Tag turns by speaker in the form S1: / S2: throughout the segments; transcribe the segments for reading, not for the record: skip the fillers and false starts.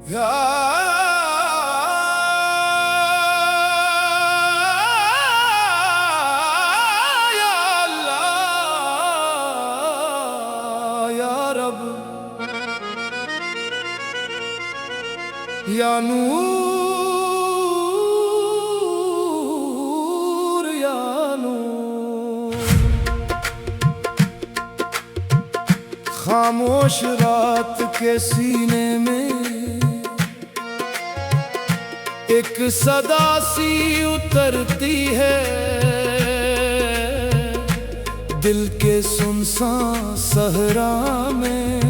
S1: या अल्लाह या रब या नूर या नूर। खामोश रात के सीने में एक सदा सी उतरती है, दिल के सुनसान सहरा में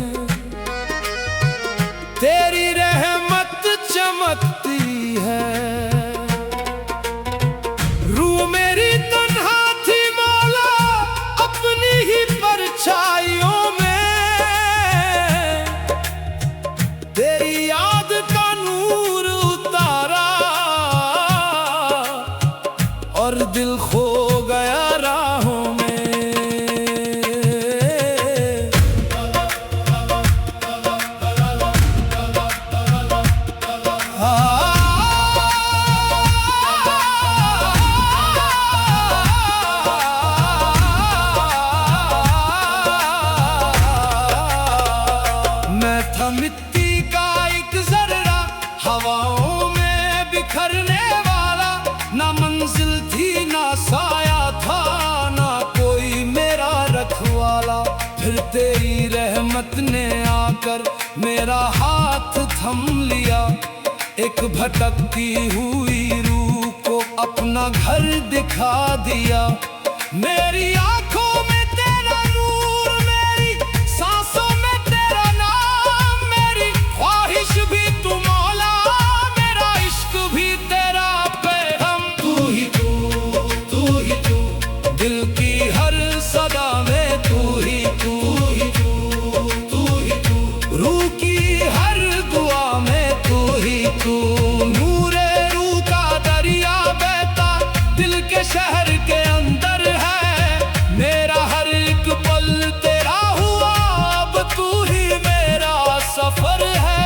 S1: तेरी रहमत चमकती है। रूह मेरी तन्हा थी मौला अपनी ही परछाइयों में, तेरी याद का नूर उतारा और दिल खो गया राहों में। मैं था मिट्टी का एक जर्रा हवाओं में बिखरने वाला, ना मंजिल थी ना साया था ना कोई मेरा रखवाला। फिर तेरी रहमत ने आकर मेरा हाथ थम लिया, एक भटकती हुई रूह को अपना घर दिखा दिया। मेरी आंखों में तेरा नूर, मेरी सांसों में तेरा नाम, मेरी ख्वाहिश भी तू मौला, मेरा इश्क भी तेरा पैगाम। तू ही तू, तू ही तू, दिल की हर सदा में तू ही तू, तू ही तू, रूह की हर दुआ में तू ही तू। नूरे रूह का दरिया बहता दिल के शहर के अंदर है, मेरा हर एक पल तेरा हुआ, अब तू ही मेरा सफर है।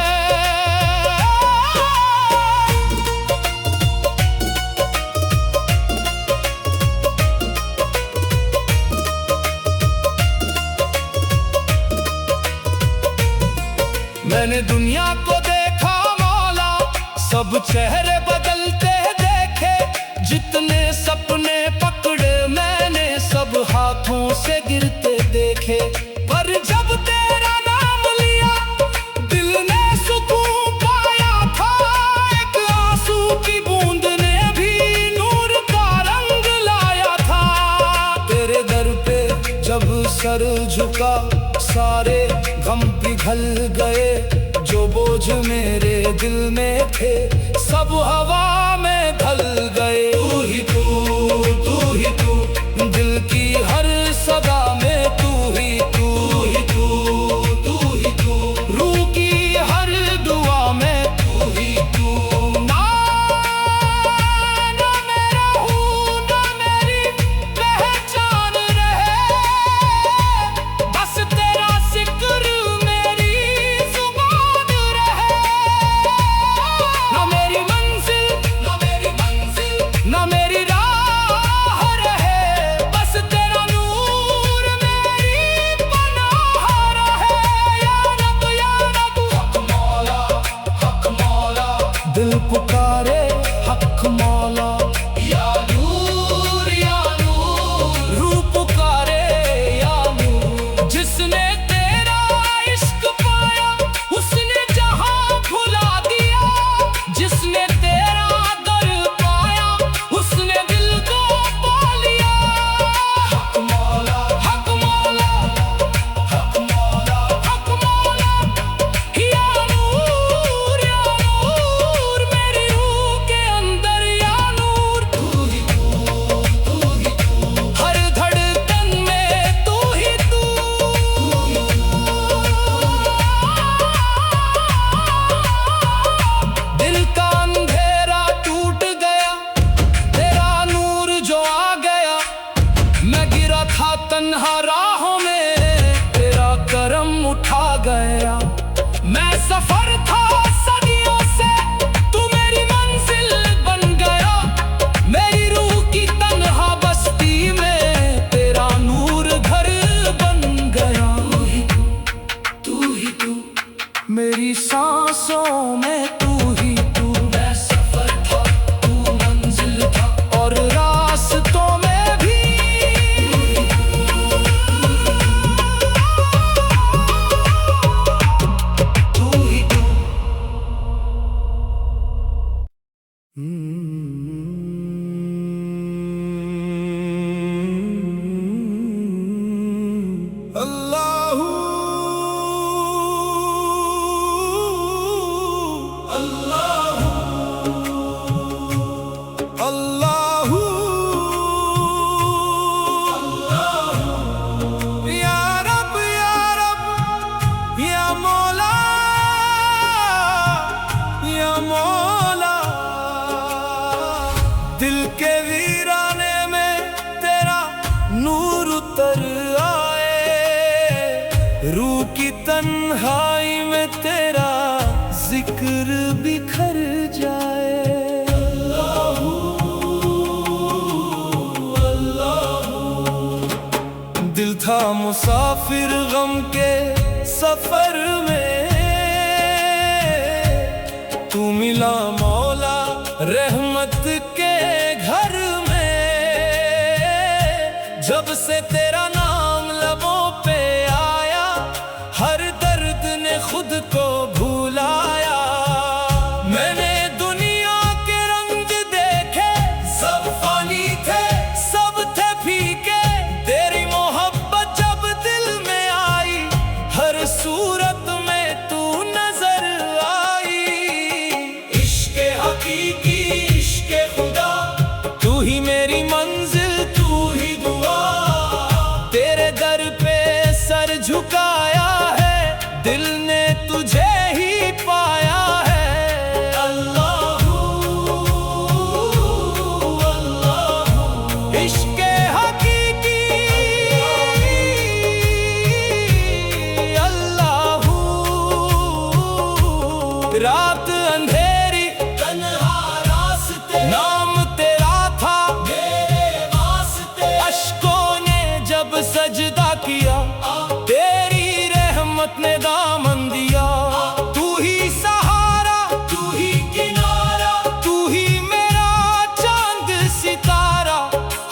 S1: मैंने दुनिया को देखा मौला, सब चेहरे बदलते देखे, जितने सपने पकड़े मैंने सब हाथों से गिरते देखे। पर जब तेरा नाम लिया दिल ने सुकून पाया था, एक आंसू की बूंद ने भी नूर का रंग लाया था। तेरे दर पे जब सर झुका सारे गम पिघल गए, जो बोझ मेरे दिल में थे सब हवा में ढल गए। तू ही तू, तू ही तू, दिल की हर सदा में तू ही तू, तू ही तू, रूह की हर दुआ में तू ही तू। ना मेरा हूँ ना मेरी पहचान रहे, बस तेरा जिक्र मेरी जुबान रहे। ना मेरी मंजिल ना मेरी राह रहे, बस तेरा नूर मेरी पनाह रहे। या रब हक मौला, हक मौला, दिल पुकारे हक मौला। या नूर रूह पुकारे या नूर। जिसने तेरा इश्क पाया उसने जहां भुला दिया, जिसने तेरा दर पाया उसने दिल को पा लिया। हक मौला, हक मौला, हक मौला, हक मौला। या नूर मेरी मेरी सांसों में तू ही तू। मैं सफर था, तू मंजिल था, और रास्तों में भी तू ही तू। अल्लाहू अल्लाहू या रब या मौला या मौला। दिल के वीराने में तेरा नूर उतर आए, रूह की तन्हाई में तेरा जिक्र बिखर जाए। दिल था मुसाफिर गम के सफर में, तू मिला मौला रहमत के घर में। जब से तेरा नाम लबों पे आया, हर दर्द ने खुद को भुलाया। मैंने दुनिया के रंग देखे, सब फानी थे, सब थे फीके। तेरी मोहब्बत जब दिल में आई, हर सूरत में तू नजर आई। इश्क़े हकीकी, इश्क़े खुदा, तू ही मेरी मंजिल, तू ही दुआ। तेरे दर पे सर झुकाया है, दिल ने तुझे ही पाया है। अल्लाहू अल्लाहू इश्क़े हकीकी, अल्लाहू। रात अंधेरी तन्हा रास्ते, नाम तेरा था मेरे वास्ते। अश्कों ने जब सजदा किया, तेरी रहमत ने दामन दिया। तू ही सहारा, तू ही किनारा, तू ही मेरा चांद सितारा।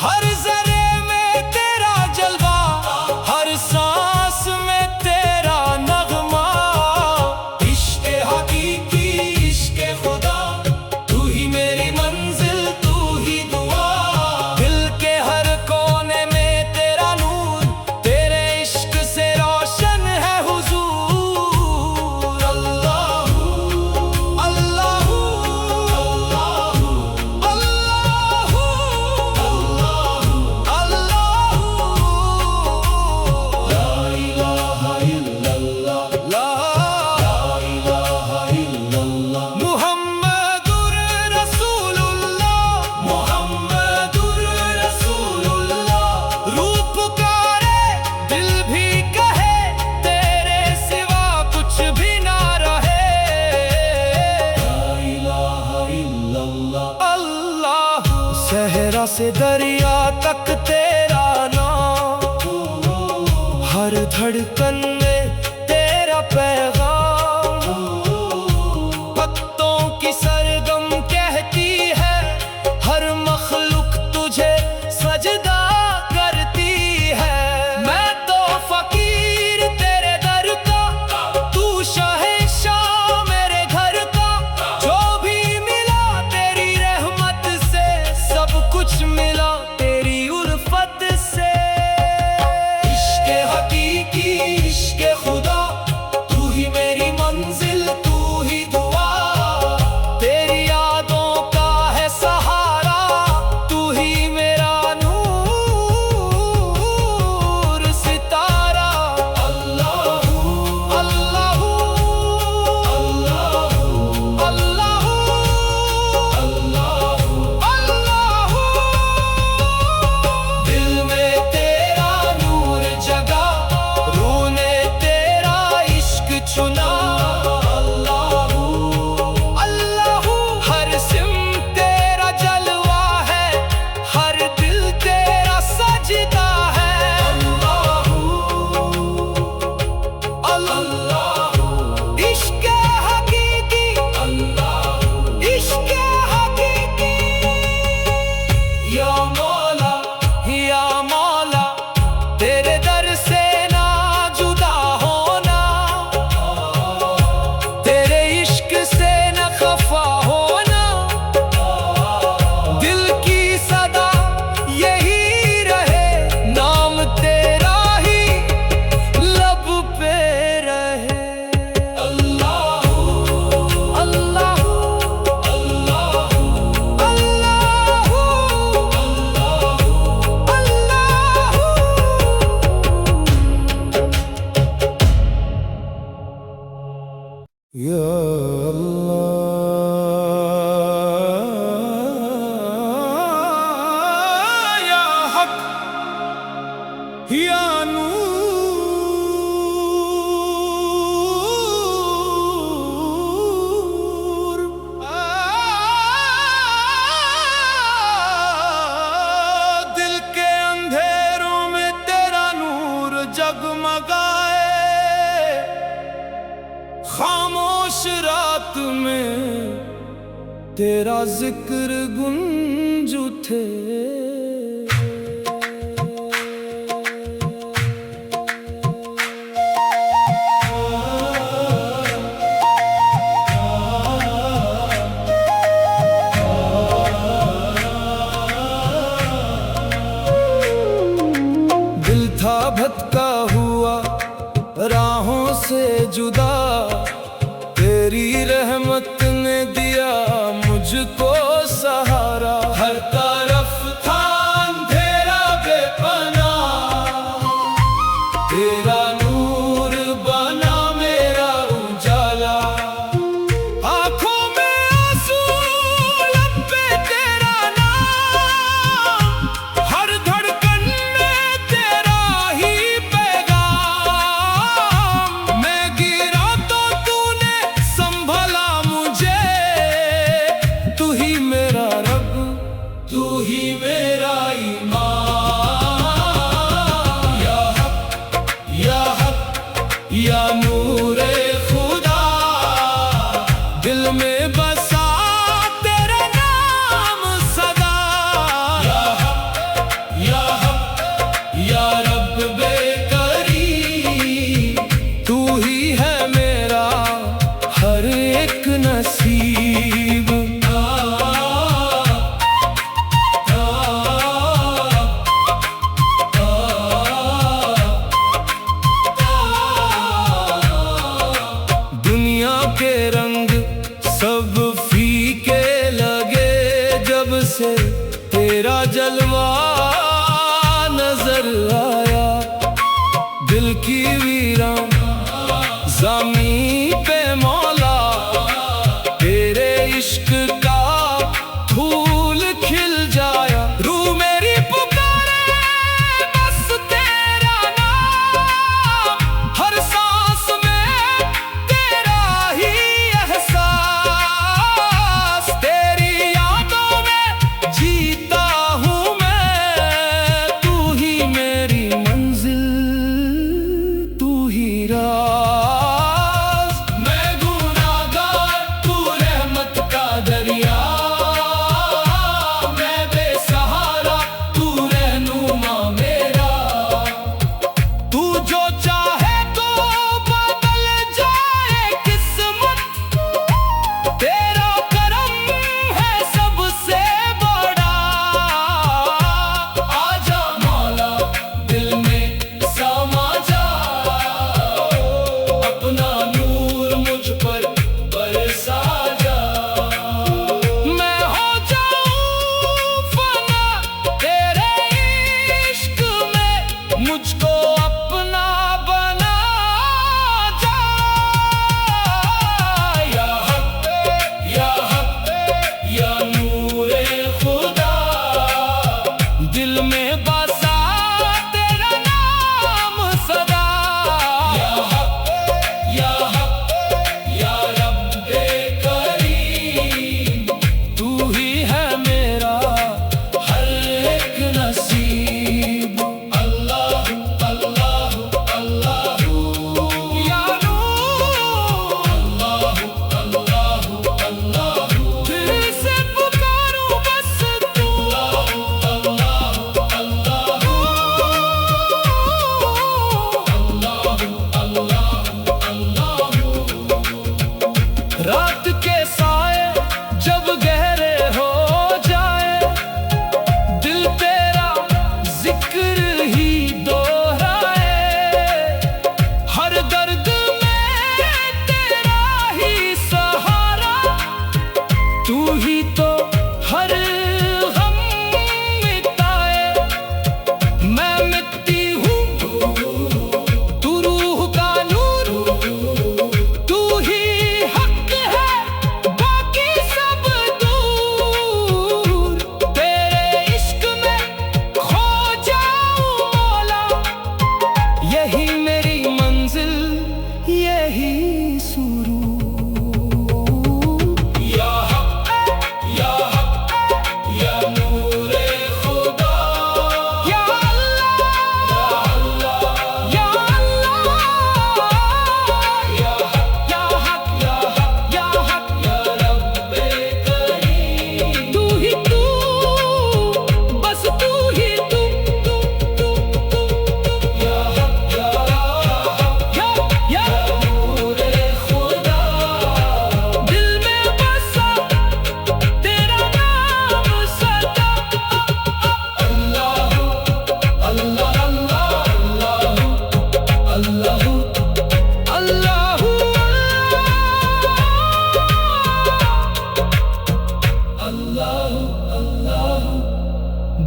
S1: हर जरे में तेरा जलवा, हर सांस में तेरा नगमा। इश्क़े हकीकी, इश्क़े खुदा, तू ही मेरी मंजिल, तू ही दुआ। दिल के हर कोने में तेरा नूर, तेरे इश्क से रोशन है हुजूर। अल्लाहू अल्लाहू अल्लाहू अल्लाहू ला इलाहा इल्लल्लाह, ला इलाहा इल्लल्लाह। मुहम्मदुर रसूलुल्लाह, मुहम्मदुर रसूलुल्लाह। रूह पुकारे, दिल भी कहे, तेरे सिवा कुछ भी ना रहे। ला इलाहा इल्लल्लाह। अल्लाह सहरा से दरिया तक तेरा नाम, हर धड़कन में तेरा पैगाम। भक्तों की सरगम कहती है, हर मखलूक तुझे सजदा करती है। मैं तो फकीर तेरे दर का, तू शहंशाह मेरे घर का। जो भी मिला तेरी रहमत से, सब कुछ मिला तेरी उल्फत से। इश्क़े हकीकी, इश्क़े या हक या नूर, दिल के अंधेरों में तेरा नूर जगमगाए, खामोश रात में तेरा जिक्र गूंज उठे। दिल था भटका हुआ राहों से जुदा, तेरी रहमत ने दिया मुझको सहारा। हर तरफ था अंधेरा बेपनाह, तेरा नूर बना मेरा उजाला। आंखों में आंसू, लब पे तेरा नाम, हर धड़कन में तेरा ही पैगाम। मैं गिरा तो तूने संभला मुझे, तू ही मेरा रब, तू ही मेरा ईमान। या हक या हक या नूरे खुदा, दिल में बसा तेरा नाम सदा। या हक या रब बेकरीम, तू ही है मेरा हर एक नसीब। दुनिया के रंग सब फीके लगे, जब से तेरा जलवा नजर आया। दिल की वीरान ज़मीं पे मौला, तेरे इश्क का फूल खिल जाया। रूह मेरी पुकारे बस तेरा नाम, हर सांस में तेरा ही एहसास। तेरी यादों में जीता हूँ मैं, तू ही मेरी मंजिल, तू ही राज। मैं गुनाहगार, तू रहमत का दरिया, मैं बेसहारा, तू रहनुमा मेरा। तू जो चाहे तो बदल जाए किस्मत, तेरा करम है सबसे बड़ा। आजा मौला दिल में समा जा, अपना नूर मुझ पर बरसा जा। मैं हो जाऊं फना तेरे इश्क में, मुझको अपना बना जा। या हक या नूरे खुदा, दिल में बसा तेरा नाम सदा। या हक या रब्बे करीम, तू ही है मेरा हर एक नसीब। अल्लाह अल्लाह अल्लाह या नूर, अल्लाह अल्लाह अल्लाह, दिल से पुकारूं बस तू। अल्लाह अल्लाह रात के साए जब गहरे हो जाए, दिल तेरा जिक्र ही दोहराए। हर दर्द में तेरा ही सहारा, तू ही तो हर गम मिटाए। मैं मिट्टी हूँ, तू रूह का नूर, तू ही हक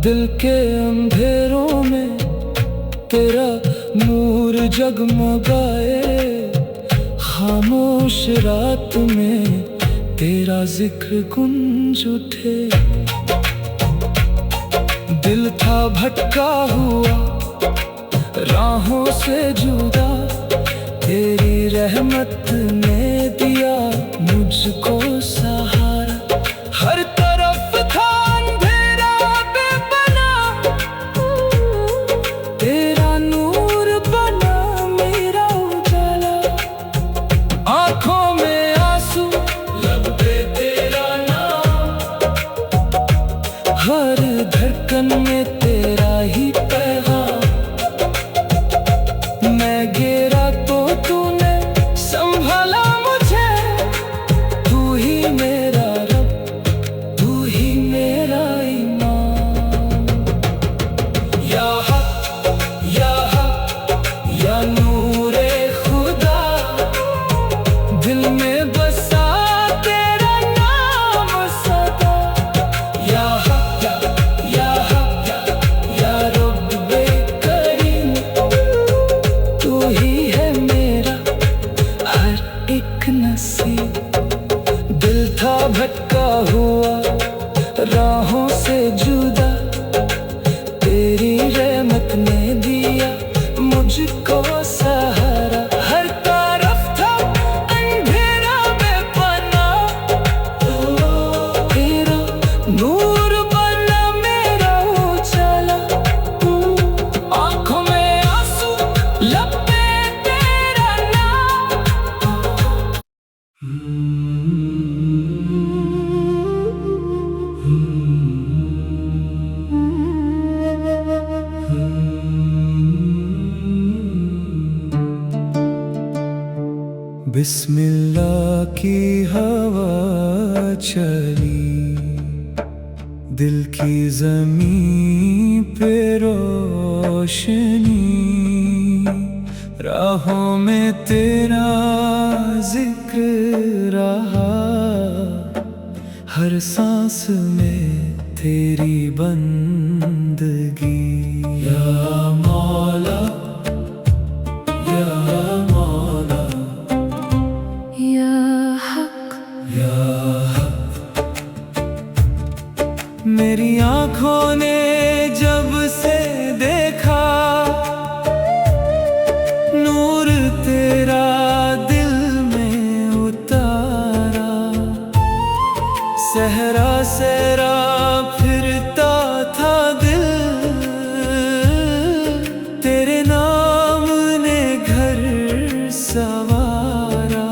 S1: दिल के अंधेरों में तेरा नूर जगमगाए, खामोश रात में तेरा जिक्र गूंज उठे। दिल था भटका हुआ राहों से जुदा, तेरी रहमत ने दिया मुझको सहारा। हर तरफ था अंधेरा बेपना, तेरा नूर बना मेरा उजाला। आंखों में आंसू, लब पे तेरा नाम, हर धड़कन में तेरा ही पैगाम। मैं गिरा तो तूने संभाला मुझे, तू ही मेरा रब, तू ही मेरा ईमान। या हक, या हक, या नूरे खुदा, दिल में बसा तेरा नाम सदा। या हक, या हक, या रब्बे करीम, तू ही है मेरा हर एक नसीब। दिल था भटका हुआ राहों से जुदा, तेरी रहमत ने दिया मुझको सहारा। हर तरफ था अंधेरा बेपना, तेरा नूर बना मेरा उजाला। आंखों में आंसू, लब पे तेरा नाम। बिस्मिल्लाह की हवा चली, दिल की ज़मीं पे रोशनी। राहों में तेरा जिक्र रहा, हर सांस में तेरी बंदगी। या मौला, या मौला,
S2: या हक,
S1: या हक। मेरी आँखों ने जब से देखा नूर तेरा दिल में उतारा। सहरा सहरा फिरता था दिल, तेरे नाम ने घर सवारा।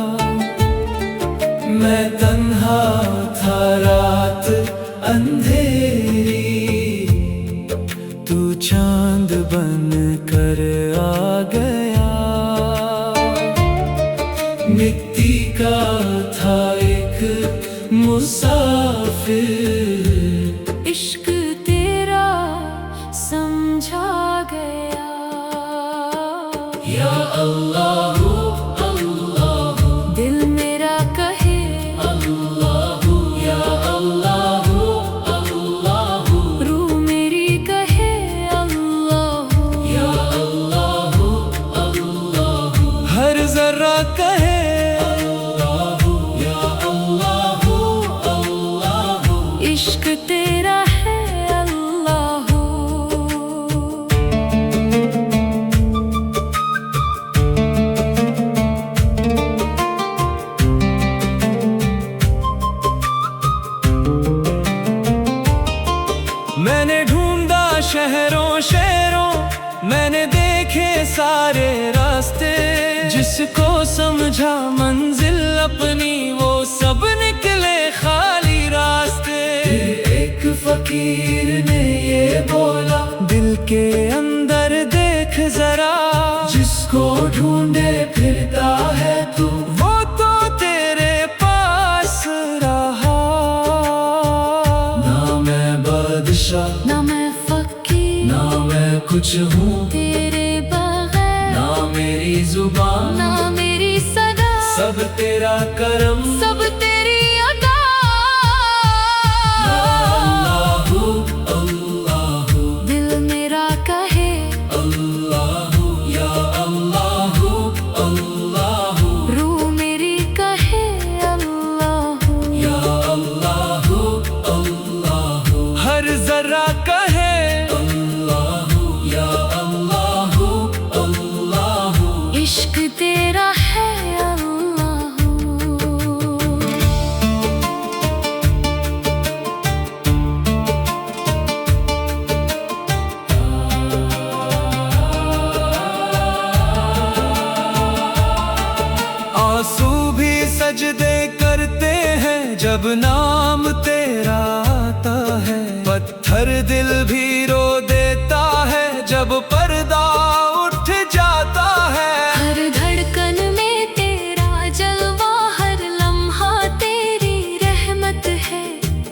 S1: मैं तन्हा था रात अंधेरी, तू चांद बन कर आ गया। मिट्टी का था एक मुसाफिर,
S2: इश्क तेरा समझा गया।
S1: या अल्लाह, अल्लाह,
S2: दिल मेरा कहे
S1: अल्लाह। या अल्लाह, अल्लाह,
S2: रूह मेरी कहे अल्लाह।
S1: या अल्लाह, अल्लाह, हर जर्रा कहे अल्लाह। या अल्लाह, अल्लाह,
S2: इश्क तेरा है अल्लाह।
S1: मैंने ढूंढा शहरों शहरों, मैंने देखे सारे रास्ते। जिसको समझा मंजिल अपनी, वो सब निकले खाली रास्ते। एक फकीर ने ये बोला, दिल के अंदर देख जरा। जिसको ढूंढे फिरता है तू, वो तो तेरे पास रहा। ना मैं बादशाह,
S2: ना मैं फकीर,
S1: ना मैं कुछ हूँ
S2: तेरे बगैर।
S1: ना मेरी जुबान,
S2: ना मेरी सदा,
S1: सब तेरा करम।
S2: सब तेरी अदा।
S1: अल्लाह, अल्लाह, जब नाम तेरा आता है, पत्थर दिल भी रो देता है। जब पर्दा उठ जाता है,
S2: हर धड़कन में तेरा जलवा, हर लम्हा तेरी रहमत है।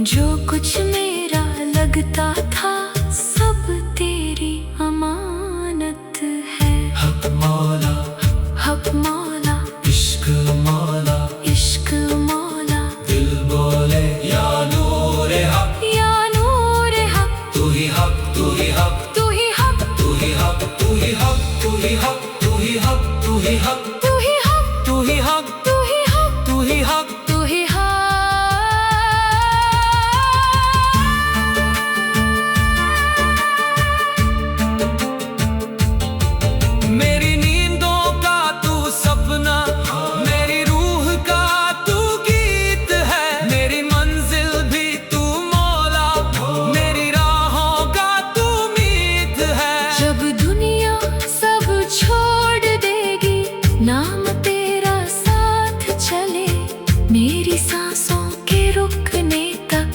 S2: जो कुछ मेरा लगता था सब तेरी अमानत है।
S1: हक मौला,
S2: हक मौला,
S1: इश्क मौला,
S2: इश्क मौला,
S1: दिल बोले या नूर हक,
S2: या नूर हक,
S1: तू ही हक, तू ही हक,
S2: तू ही हक,
S1: तू ही हक, तू ही हक, तू ही हक, तू ही हक, तू ही हक,
S2: तू ही हक,
S1: तू ही हक,
S2: तू ही हक,
S1: तू ही हक।
S2: तू ही हक।
S1: मेरी नींदों का तू सपना, मेरी रूह का तू गीत है। मेरी मंजिल भी तू मौला, मेरी राहों का तू मीत है।
S2: जब दुनिया सब छोड़ देगी, नाम तेरा साथ चले। मेरी सांसों के रुकने तक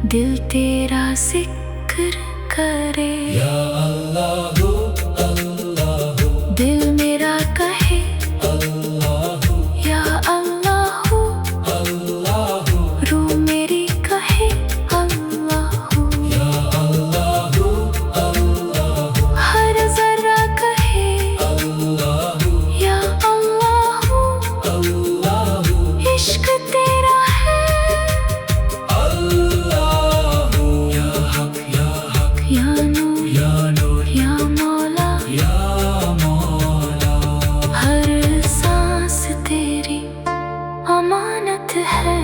S2: दिल तेरा जिक्र करे।
S1: या अल्लाह अल्लाह,
S2: दिल मेरा कहे
S1: अल्लाह
S2: या अल्लाह,
S1: अल्लाह,
S2: रूह मेरी कहे अल्लाह,
S1: या अल्लाह अल्लाह,
S2: हर जरा कहे
S1: अल्लाह
S2: या अल्लाह।
S1: अल्लाह,
S2: इश्क तेरा है
S1: अल्लाह, या हक, या हक,
S2: या नूर,
S1: या नूर,
S2: या मौला,
S1: या मौला।
S2: हर सांस तेरी अमानत है।